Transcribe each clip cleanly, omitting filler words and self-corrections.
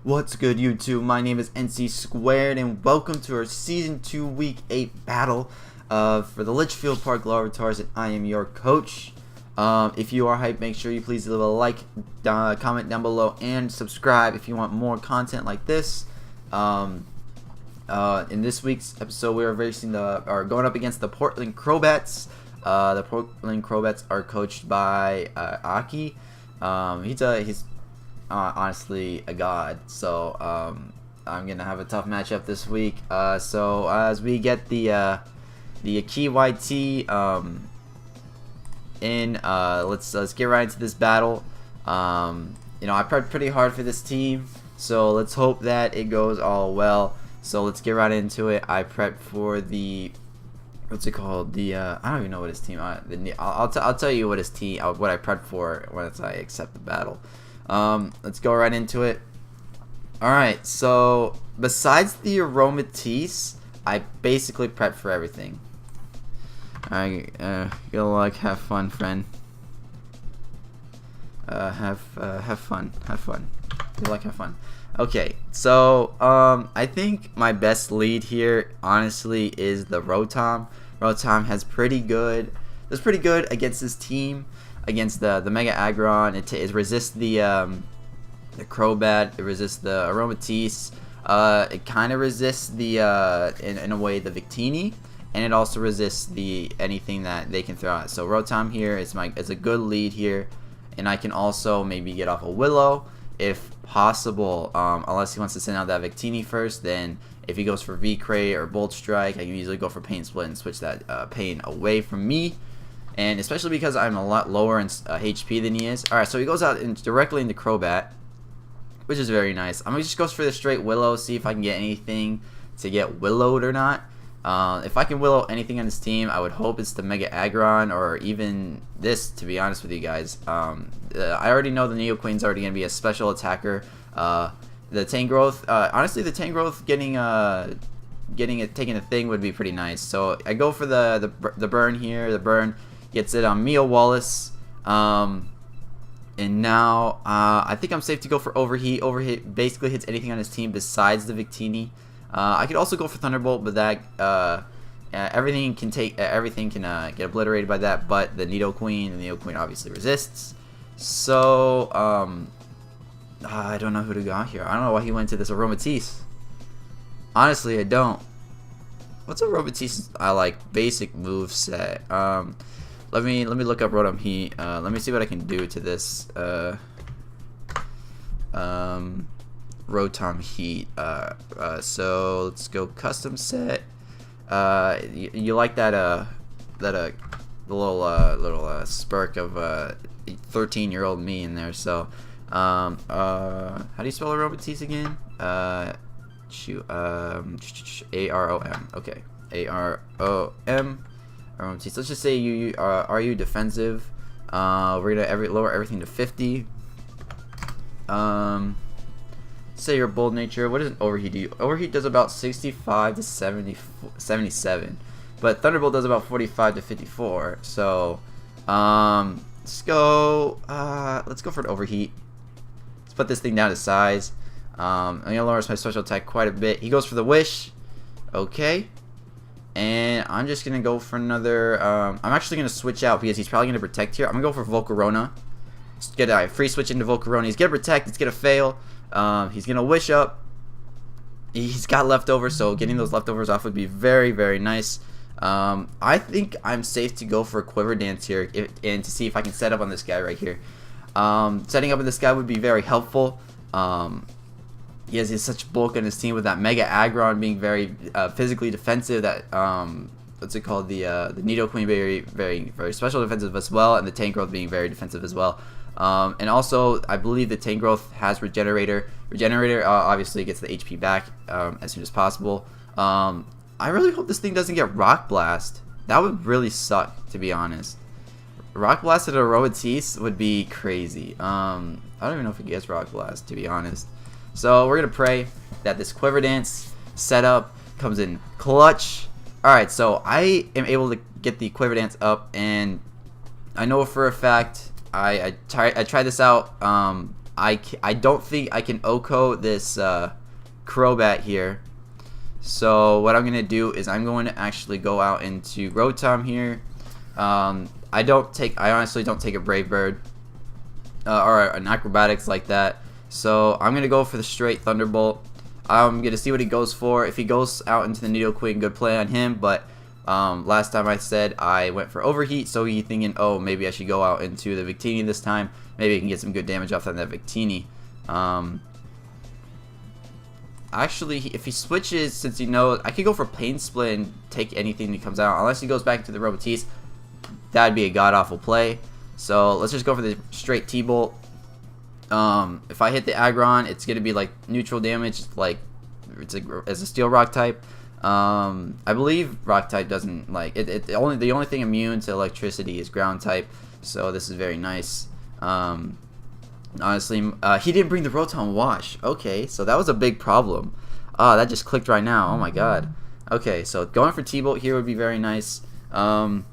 What's good, YouTube? My name is NC Squared, and welcome to our Season 2 Week 8 battle for the Litchfield Park Larvitars, and I am your coach. If you are hyped, make sure you please leave a like, comment down below, and subscribe if you want more content like this. In this week's episode, we are going up against the Portland Crobats. The Portland Crobats are coached by Akki. He's honestly a god, so I'm gonna have a tough matchup this week. So as we get the Akki YT in, let's get right into this battle. You know, I prepped pretty hard for this team, so let's hope that it goes all well. So let's get right into it. I prepped for the what's it called? The I don't even know what his team. I'll tell you what his team, what I prepped for once I accept the battle. Let's go right into it. Alright, so besides the Aromatisse, I basically prepped for everything. Alright, good luck, have fun, friend. Have fun. Good luck, have fun. Okay, so I think my best lead here, honestly, is the Rotom. Rotom has pretty good against this team. Against the Mega Aggron, it resists the Crobat, it resists the Aromatisse, it kind of resists the in a way the Victini, and it also resists anything that they can throw out. So Rotom here is a good lead here, and I can also maybe get off a Willow if possible, unless he wants to send out that Victini first. Then if he goes for V-Crate or Bolt Strike, I can usually go for Pain Split and switch that Pain away from me. And especially because I'm a lot lower in HP than he is. Alright, so he goes out directly into Crobat, which is very nice. I'm going to just go for the straight Willow, see if I can get anything to get Willowed or not. If I can Willow anything on this team, I would hope it's the Mega Aggron or even this, to be honest with you guys. I already know the Neo Queen's already going to be a special attacker. The Tangrowth, honestly, the Tangrowth taking a thing would be pretty nice. So I go for the burn here. The burn gets it on Mio Wallace, and now I think I'm safe to go for Overheat. Overheat basically hits anything on his team besides the Victini. I could also go for Thunderbolt, but that everything can get obliterated by that. But the Nido Queen, obviously resists. So I don't know who to go here. I don't know why he went to this Aromatisse. Honestly, I don't. What's Aromatisse's basic move set? Let me look up Rotom Heat. Let me see what I can do to this Rotom Heat. So let's go custom set. You like that little spurk of 13-year-old me in there. So how do you spell Aromatisse again? Shoot, A-R-O-M. Okay, A-R-O-M. Let's just say you are you defensive? We're gonna lower everything to 50. Say you're bold nature. What does an Overheat do? Overheat does about 65 to 77, but Thunderbolt does about 45 to 54. So let's go for an Overheat. Let's put this thing down to size. I'm gonna lower my special attack quite a bit. He goes for the Wish. Okay. And I'm just going to go for another, I'm actually going to switch out because he's probably going to protect here. I'm going to go for Volcarona. Just get a free switch into Volcarona. He's going to protect. It's going to fail. He's going to Wish up. He's got leftovers, so getting those leftovers off would be very, very nice. I think I'm safe to go for a Quiver Dance here and to see if I can set up on this guy right here. Setting up on this guy would be very helpful. He has such bulk on his team with that Mega Aggron being very physically defensive. That what's it called? The Nido Queen very special defensive as well, and the Tangrowth being very defensive as well. And also, I believe the Tangrowth has Regenerator. Regenerator obviously gets the HP back as soon as possible. I really hope this thing doesn't get Rock Blast. That would really suck, to be honest. Rock Blast at a Aromatisse would be crazy. I don't even know if it gets Rock Blast, to be honest. So we're going to pray that this Quiver Dance setup comes in clutch. Alright, so I am able to get the Quiver Dance up, and I know for a fact I tried this out I don't think I can OHKO this Crobat here. So what I'm gonna do is I'm going to actually go out into Rotom here. I honestly don't take a Brave Bird or an Acrobatics like that. So I'm gonna go for the straight Thunderbolt. I'm gonna see what he goes for. If he goes out into the Nidoqueen, good play on him. But last time I said I went for Overheat, so he's thinking, oh, maybe I should go out into the Victini this time. Maybe I can get some good damage off on that Victini. Actually, if he switches, since he knows, I could go for Pain Split and take anything that comes out. Unless he goes back to the Robotis, that'd be a god-awful play. So let's just go for the straight T-Bolt. If I hit the Aggron, it's going to be like neutral damage, like it's a Steel Rock type. I believe Rock type doesn't like it. The only thing immune to electricity is Ground type. So this is very nice. Honestly, he didn't bring the Rotom Wash. Okay, so that was a big problem. That just clicked right now. Oh my god. Okay, so going for T-Bolt here would be very nice. Alright,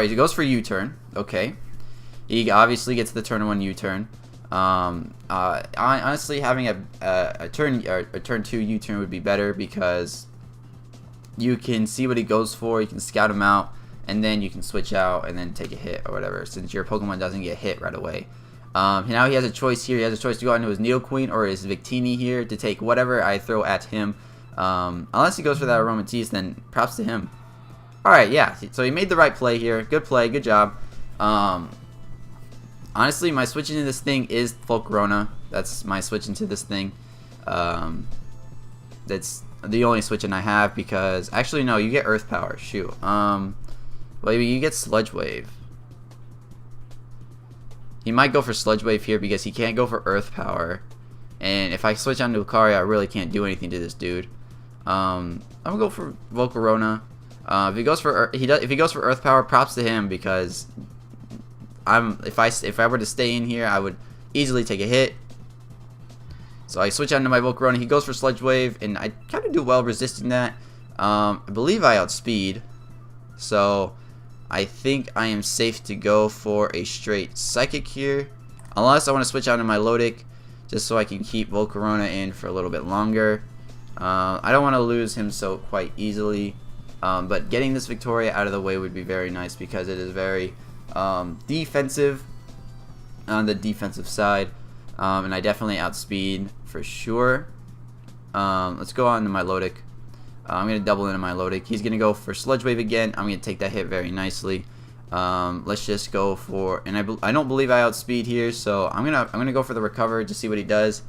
he goes for U-turn. Okay. He obviously gets the turn 1 U-turn. Honestly, having a turn 2 U-turn would be better because you can see what he goes for. You can scout him out, and then you can switch out and then take a hit or whatever, since your Pokemon doesn't get hit right away. Now he has a choice here. He has a choice to go into his Nidoqueen or his Victini here to take whatever I throw at him. Unless he goes for that Aromatisse, then props to him. Alright, yeah, so he made the right play here. Good play, good job. Honestly, my switch into this thing is Volcarona. That's my switch into this thing. That's the only switching I have because... Actually, no, you get Earth Power. Shoot. Well, you get Sludge Wave. He might go for Sludge Wave here because he can't go for Earth Power. And if I switch on to Lucario, I really can't do anything to this dude. I'm gonna go for Volcarona. If he goes for Earth Power, props to him because if I were to stay in here, I would easily take a hit. So I switch on to my Volcarona. He goes for Sludge Wave, and I kind of do well resisting that. I believe I outspeed, so I think I am safe to go for a straight Psychic here, unless I want to switch out to my Lodic, just so I can keep Volcarona in for a little bit longer. I don't want to lose him so quite easily, but getting this Victoria out of the way would be very nice because it is very defensive on the defensive side, and I definitely outspeed for sure. Let's go on to my Lodic. I'm going to double into my Lodic. He's going to go for Sludge Wave again. I'm going to take that hit very nicely. Let's just go for, and I don't believe I outspeed here, so I'm gonna go for the Recover to see what he does.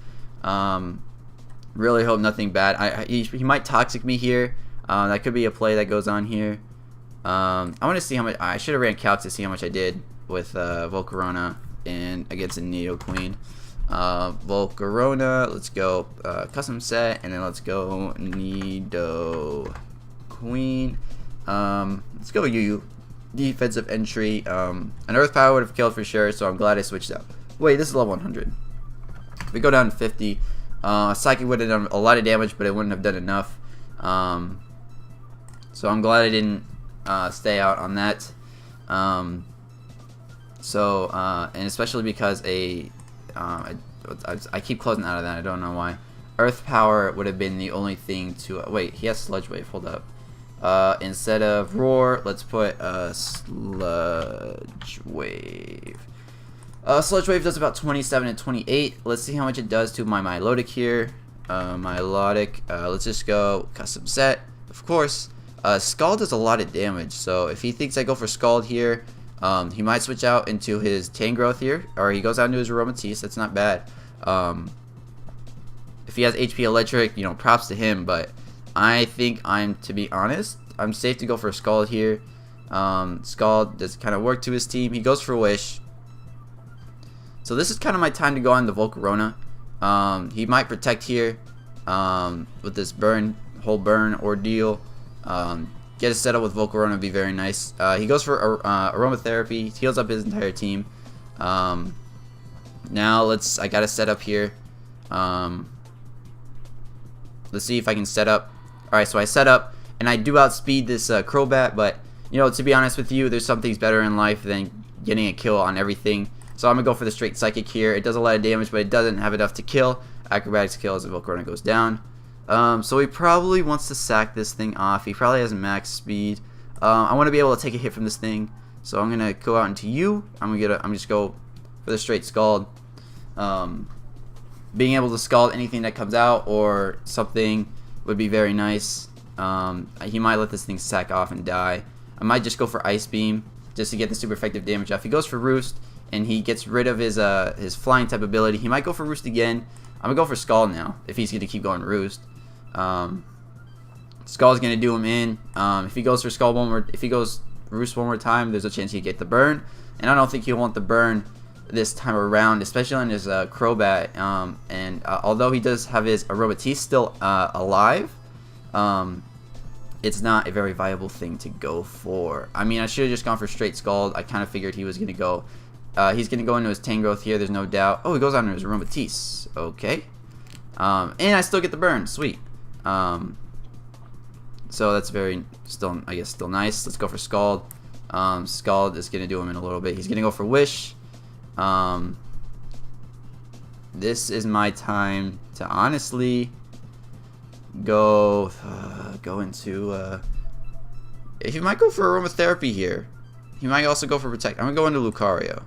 Really hope nothing bad. He might Toxic me here. That could be a play that goes on here. I want to see how much. I should have ran Calc to see how much I did with Volcarona and against a Nidoqueen. Volcarona, let's go custom set, and then let's go Nidoqueen. Let's go UU. Defensive entry. An Earth Power would have killed for sure, so I'm glad I switched out. Wait, this is level 100. If we go down to 50, Psychic would have done a lot of damage, but it wouldn't have done enough. So I'm glad I didn't stay out on that. And especially because I keep closing out of that. I don't know why. Earth Power would have been the only thing to... wait, he has Sludge Wave. Hold up. Instead of Roar, let's put Sludge Wave. Sludge Wave does about 27 and 28. Let's see how much it does to my Milotic here. Let's just go custom set. Of course, Scald does a lot of damage, so if he thinks I go for Scald here, he might switch out into his Tangrowth here, or he goes out into his Aromatisse. That's not bad. If he has HP Electric, you know, props to him, but I think to be honest, I'm safe to go for a Scald here. Scald does kind of work to his team. He goes for Wish. So this is kind of my time to go on the Volcarona. He might Protect here with this whole burn ordeal. Get a setup with Volcarona would be very nice. He goes for Aromatherapy, heals up his entire team. Now I got a setup here. Let's see if I can set up. Alright, so I set up, and I do outspeed this Crobat, but, you know, to be honest with you, there's some things better in life than getting a kill on everything. So I'm going to go for the straight Psychic here. It does a lot of damage, but it doesn't have enough to kill. Acrobatics kills if Volcarona goes down. So he probably wants to sack this thing off. He probably has max speed. I want to be able to take a hit from this thing. So I'm going to go out into you. I'm just go for the straight Scald. Being able to Scald anything that comes out or something would be very nice. He might let this thing sack off and die. I might just go for Ice Beam just to get the super effective damage off. He goes for Roost and he gets rid of his flying type ability. He might go for Roost again. I'm gonna go for Scald now if he's gonna keep going Roost. Scald's gonna do him in. If he goes for Scald if he goes Roost one more time, there's a chance he'd get the burn, and I don't think he'll want the burn this time around, especially on his Crobat. Although he does have his Aromatisse still alive, it's not a very viable thing to go for. I mean, I should have just gone for straight Scald. I kind of figured he was gonna go. He's gonna go into his Tangrowth here. There's no doubt. Oh, he goes on to his Aromatisse. Okay. And I still get the burn. Sweet. So that's I guess still nice. Let's go for Scald. Scald is gonna do him in a little bit. He's gonna go for Wish. This is my time to honestly go into he might go for Aromatherapy here. He might also go for Protect. I'm gonna go into Lucario.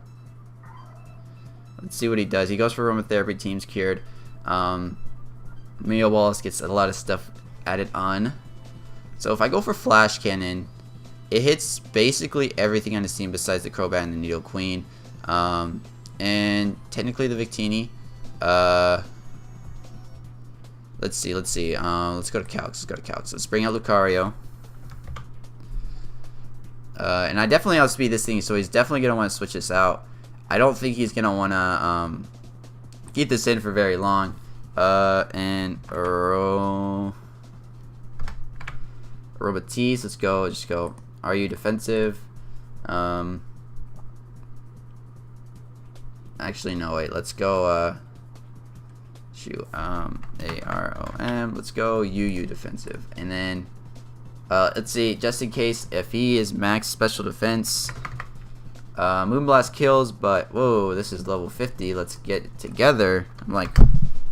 Let's see what he does. He goes for Aromatherapy. Team's cured. Mio Wallace gets a lot of stuff added on. So if I go for Flash Cannon, it hits basically everything on the team besides the Crobat and the Needle Queen. And technically the Victini. Let's see. Let's go to Calx. Let's bring out Lucario. And I definitely outspeed this thing, so he's definitely going to want to switch this out. I don't think he's going to want to keep this in for very long. And Aromatisse, let's go. Just go. Are you defensive? Actually, no, wait. Let's go. AROM. Let's go. UU defensive. And then, let's see. Just in case, if he is max special defense, Moonblast kills. But whoa, this is level 50. Let's get it together. I'm like,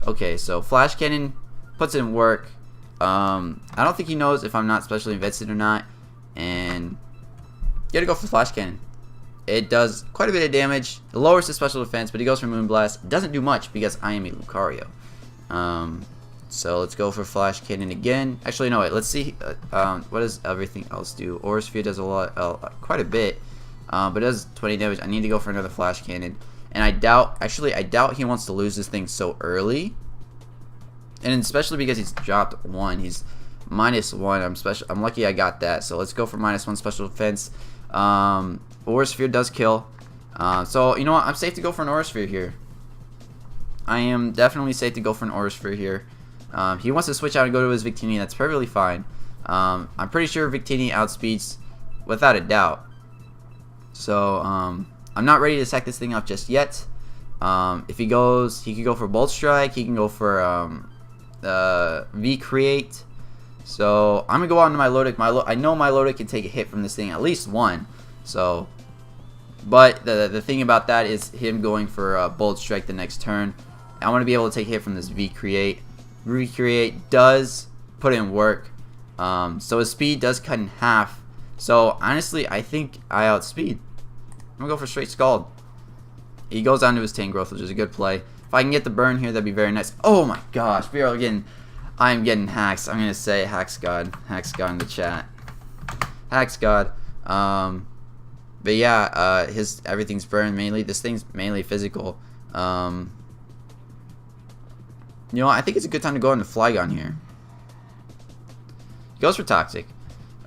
okay. So Flash Cannon puts in work. I don't think he knows if I'm not specially invested or not. And you gotta go for Flash Cannon. It does quite a bit of damage. It lowers his special defense, but he goes for Moonblast. It doesn't do much because I am a Lucario. So let's go for Flash Cannon again. Actually, no, wait. Let's see. What does everything else do? Aura Sphere does a lot, quite a bit, but it does 20 damage. I need to go for another Flash Cannon, and I doubt he wants to lose this thing so early, and especially because he's dropped 1. He's -1. I'm lucky I got that. So let's go for -1 special defense. Aura Sphere does kill. So, you know what? I'm safe to go for an Aura Sphere here. I am definitely safe to go for an Aura Sphere here. He wants to switch out and go to his Victini. That's perfectly fine. I'm pretty sure Victini outspeeds without a doubt. So, I'm not ready to sack this thing off just yet. If he goes, he can go for Bolt Strike. He can go for V-Create. So, I'm going to go out into my Lodic. I know my Lodic can take a hit from this thing, at least 1. So, but the thing about that is him going for Bolt Strike the next turn. I want to be able to take a hit from this V-Create. V-Create does put in work. So his speed does cut in half. So, honestly, I think I outspeed. I'm going to go for straight Scald. He goes on to his Tangrowth, which is a good play. If I can get the burn here, that'd be very nice. Oh my gosh, I'm getting hacks. I'm gonna say Hacks God in the chat. Hacks God. But yeah, everything's burned mainly. This thing's mainly physical. You know what? I think it's a good time to go into Flygon here. He goes for Toxic.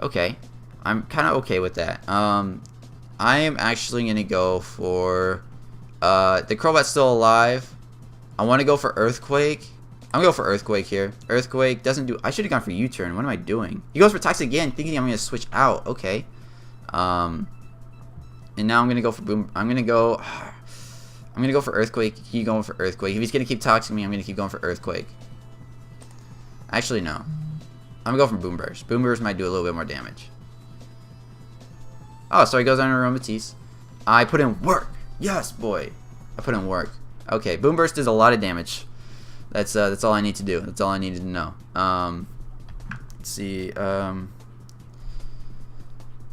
Okay, I'm kind of okay with that. I am actually gonna go for the Crobat's still alive. I want to go for Earthquake. I'm gonna go for Earthquake here. Earthquake doesn't do. I should have gone for U-turn. What am I doing? He goes for Toxic again, thinking I'm gonna switch out. Okay. And now I'm gonna go for Boom. I'm gonna go for Earthquake. He going for Earthquake. If he's gonna keep toxing me, I'm gonna keep going for Earthquake. Actually, no. I'm gonna go for Boom Burst. Boom Burst might do a little bit more damage. Oh, so he goes on Aromatisse. I put in work. Yes, boy. I put in work. Okay, Boom Burst does a lot of damage. That's all I need to do. That's all I needed to know. Let's see.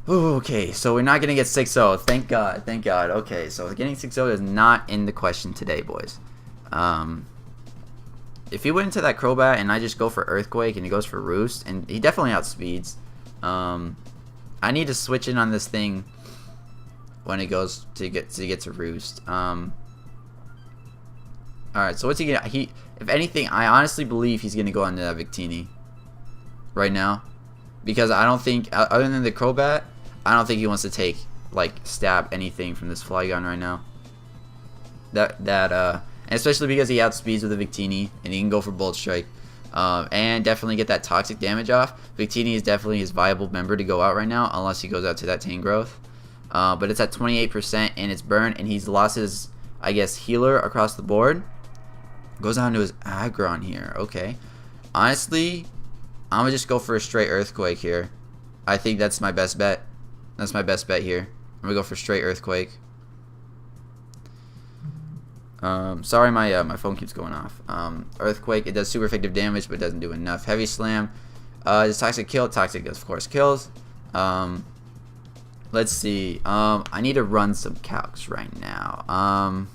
Okay, so we're not gonna get 6-0. Thank God. Thank God. Okay, so getting 6-0 is not in the question today, boys. If he went into that Crobat and I just go for Earthquake and he goes for Roost, and he definitely outspeeds. I need to switch in on this thing when it goes to get to Roost. Alright, so what's he gonna... If anything, I honestly believe he's gonna go on to that Victini right now. Because I don't think, other than the Crobat, I don't think he wants to take, like, stab anything from this Flygon right now. And especially because he outspeeds with the Victini, and he can go for Bolt Strike. And definitely get that toxic damage off. Victini is definitely his viable member to go out right now, unless he goes out to that Tangrowth. But it's at 28% and it's burned, and he's lost his, I guess, healer across the board. Goes down to his Aggron here. Okay. Honestly, I'm going to just go for a straight Earthquake here. I think that's my best bet. That's my best bet here. I'm going to go for straight Earthquake. Sorry, my phone keeps going off. Earthquake, it does super effective damage, but it doesn't do enough. Heavy Slam. Does Toxic kill? Toxic, of course, kills. Let's see. I need to run some calcs right now.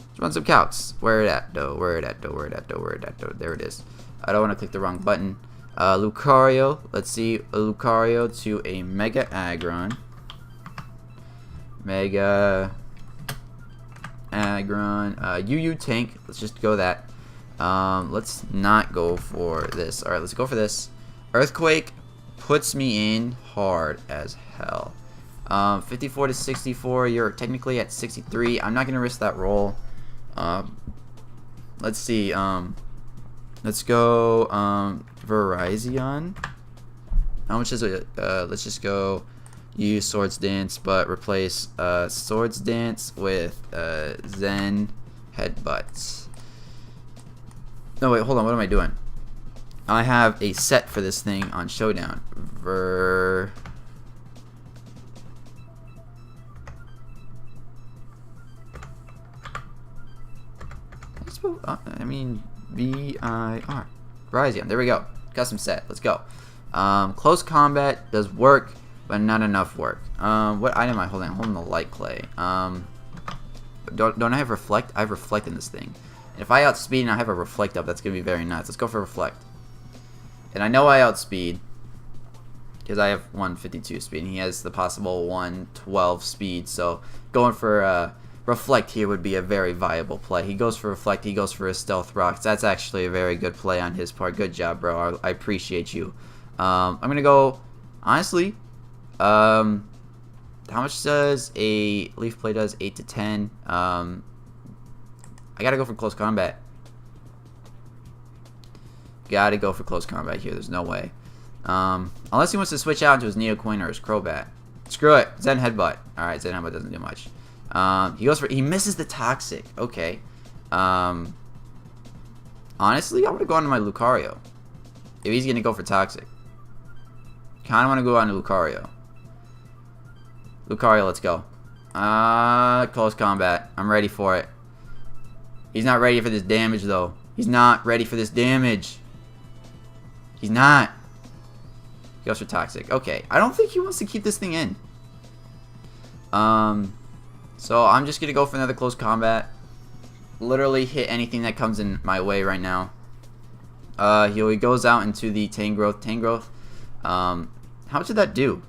Let's run some calcs. Where it at, though? Where it at, though? Where it at, though? Where it at, though? There it is. I don't want to click the wrong button. Lucario. Let's see. A Lucario to a Mega Aggron. Mega Aggron. UU Tank. Let's just go that. Let's not go for this. Alright, let's go for this. Earthquake puts me in hard as hell. 54 to 64. You're technically at 63. I'm not going to risk that roll. Let's see. Let's go Virizion. How much is it? Let's just go use Swords Dance, but replace Swords Dance with Zen Headbutts. No, wait, hold on. What am I doing? I have a set for this thing on Showdown. I mean, V-I-R. Virizion. There we go. Custom set. Let's go. Close combat does work, but not enough work. What item am I holding? I'm holding the Light Clay. Don't I have Reflect? I have Reflect in this thing. And if I outspeed and I have a Reflect up, that's going to be very nice. Let's go for Reflect. And I know I outspeed because I have 152 speed, and he has the possible 112 speed. So going for Reflect here would be a very viable play. He goes for Reflect. He goes for a Stealth Rocks. That's actually a very good play on his part. Good job, bro. I appreciate you. I'm going to go, honestly, how much does a Leaf Play does? 8 to 10. I got to go for Close Combat. Gotta go for Close Combat here. There's no way. Unless he wants to switch out into his Neocoin or his Crobat. Screw it. Zen Headbutt. Alright, Zen Headbutt doesn't do much. He misses the Toxic. Okay. Honestly, I'm gonna go on to my Lucario. If he's gonna go for Toxic. Kinda wanna go on to Lucario. Lucario, let's go. Close Combat. I'm ready for it. He's not ready for this damage though. He's not ready for this damage. He's not. He goes for Toxic. Okay. I don't think he wants to keep this thing in. So I'm just going to go for another Close Combat. Literally hit anything that comes in my way right now. He goes out into the Tangrowth. How much did that do?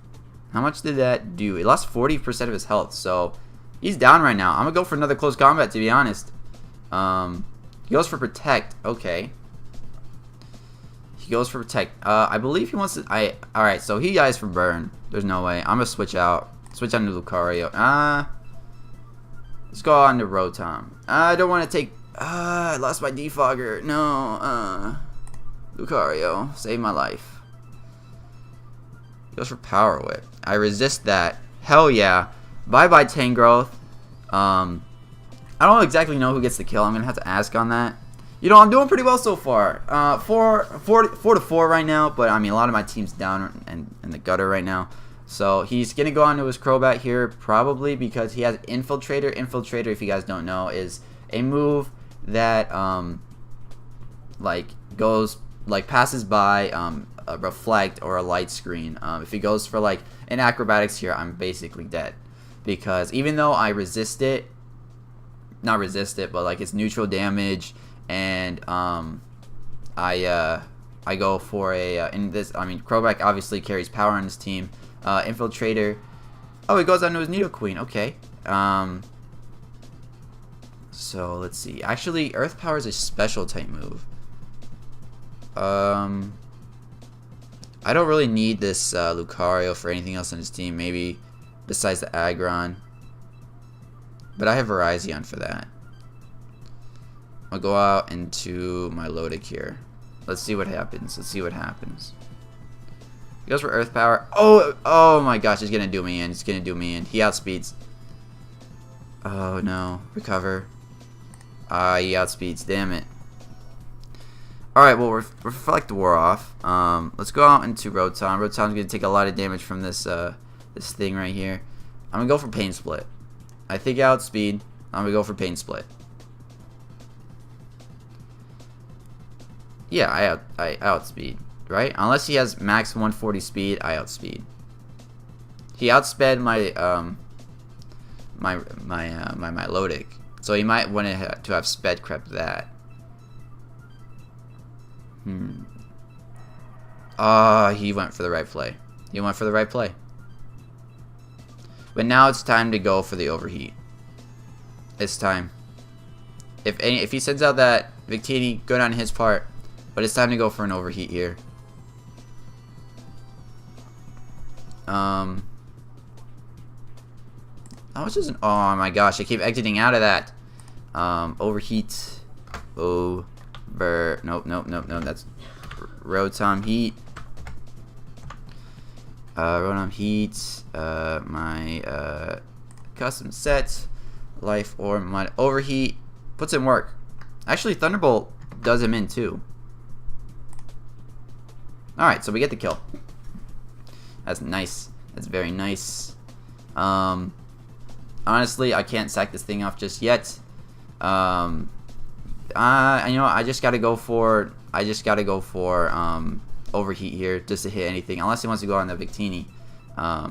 How much did that do? It lost 40% of his health. So he's down right now. I'm going to go for another Close Combat, to be honest. He goes for Protect. Okay. He goes for Protect. I believe he wants to... Alright, so he dies for Burn. There's no way. I'm going to switch out. Switch on to Lucario. Let's go on to Rotom. I don't want to take... I lost my Defogger. No. Lucario. Save my life. He goes for Power Whip. I resist that. Hell yeah. Bye-bye, Tangrowth. I don't exactly know who gets the kill. I'm going to have to ask on that. You know, I'm doing pretty well so far. 4 to 4 right now, but I mean, a lot of my team's down and in the gutter right now. So he's gonna go on to his Crobat here probably because he has Infiltrator. Infiltrator, if you guys don't know, is a move that like passes by a reflect or a light screen. If he goes for like an acrobatics here, I'm basically dead because even though I resist it, not resist it, but like it's neutral damage, and I go for a in this. I mean, Crobat obviously carries power on his team. Infiltrator. Oh, he goes on to his Nidoqueen. Okay. So let's see. Actually, Earth Power is a special type move. I don't really need this Lucario for anything else on his team. Maybe besides the Aggron. But I have Virizion for that. I'll go out into my Lodic here. Let's see what happens. Let's see what happens. He goes for Earth Power. Oh my gosh, he's gonna do me in. He's gonna do me in. He outspeeds. Oh no. Recover. He outspeeds. Damn it. Alright, well, Reflect wore off. Let's go out into Rotom. Rotom's gonna take a lot of damage from this this thing right here. I'm gonna go for Pain Split. I think I outspeed. I'm gonna go for Pain Split. Yeah, I outspeed, right? Unless he has max 140 speed, I outspeed. He outsped my my Lodic, so he might want to have sped crept that. He went for the right play. He went for the right play. But now it's time to go for the overheat. It's time. If he sends out that Victini, good on his part. But it's time to go for an overheat here. I was just oh my gosh, I keep exiting out of that. Overheat. Nope. That's Rotom Heat. Rotom Heat. My custom set. Life or Mud. Overheat. Puts in work. Actually, Thunderbolt does him in too. Alright, so we get the kill. That's nice. That's very nice. Honestly, I can't sack this thing off just yet. You know, I just gotta go for overheat here just to hit anything. Unless he wants to go on the Victini. I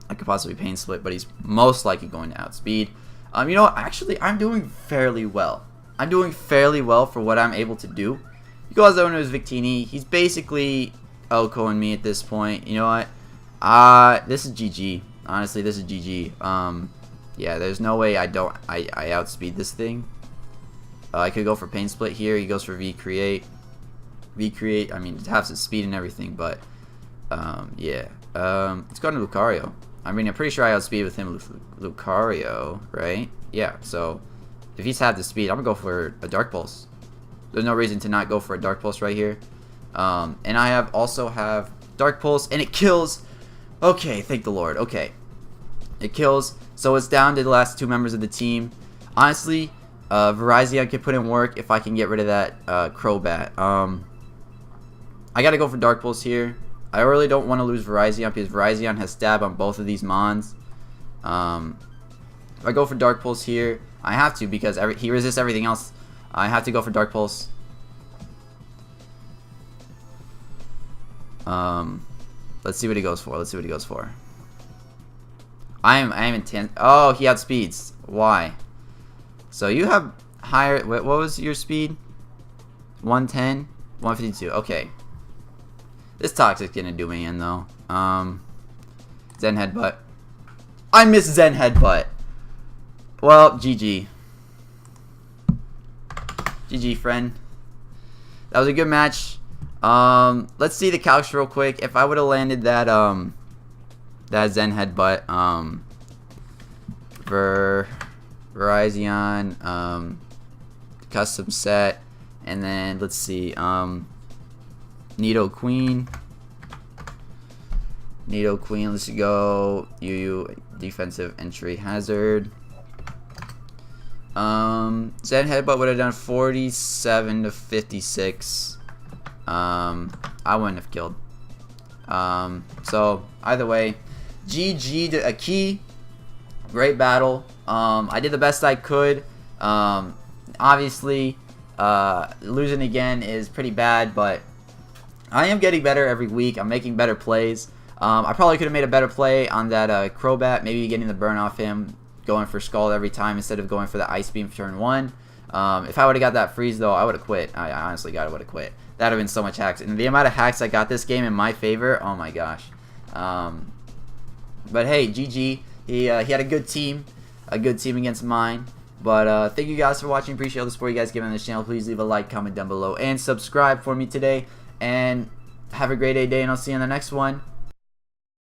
could possibly Pain Split, but he's most likely going to outspeed. You know, actually, I'm doing fairly well. I'm doing fairly well for what I'm able to do. He goes over to his Victini. He's basically Oko-ing me at this point. You know what? This is GG. Honestly, this is GG. Yeah, there's no way I outspeed this thing. I could go for Pain Split here. He goes for V-Create. V-Create, I mean, it has its speed and everything, but yeah. Let's go to Lucario. I mean, I'm pretty sure I outspeed with him Lucario, right? Yeah, so if he's had the speed, I'm gonna go for a Dark Pulse. There's no reason to not go for a Dark Pulse right here. And I also have Dark Pulse, and it kills. Okay, thank the Lord. Okay, it kills. So it's down to the last two members of the team. Honestly, Virizion can put in work if I can get rid of that Crobat. I gotta go for Dark Pulse here. I really don't want to lose Virizion because Virizion has stab on both of these Mons. If I go for Dark Pulse here, I have to because he resists everything else. I have to go for Dark Pulse. Let's see what he goes for. Let's see what he goes for. I am intense. Oh, he outspeeds. Why? So you have higher. What was your speed? 110, 152. Okay. This Toxic's gonna do me in though. Zen Headbutt. I missed Zen Headbutt. Well, GG. GG, friend. That was a good match. Let's see the calcs real quick. If I would have landed that that Zen Headbutt, Virizion, custom set, and then let's see, Nidoqueen, let's go, UU, defensive entry hazard. Zen Headbutt would have done 47 to 56. I wouldn't have killed. So either way, GG to Akki. Great battle. I did the best I could. Obviously, losing again is pretty bad, but I am getting better every week. I'm making better plays. I probably could have made a better play on that Crobat, maybe getting the burn off him, going for Scald every time instead of going for the Ice Beam for turn 1. If I would have got that freeze, though, I would have quit. I honestly would have quit. That would have been so much hacks. And the amount of hacks I got this game in my favor, oh my gosh. But hey, GG. He had a good team against mine. But thank you guys for watching. Appreciate all the support you guys give on this channel. Please leave a like, comment down below, and subscribe for me today. And have a great day, and I'll see you on the next one.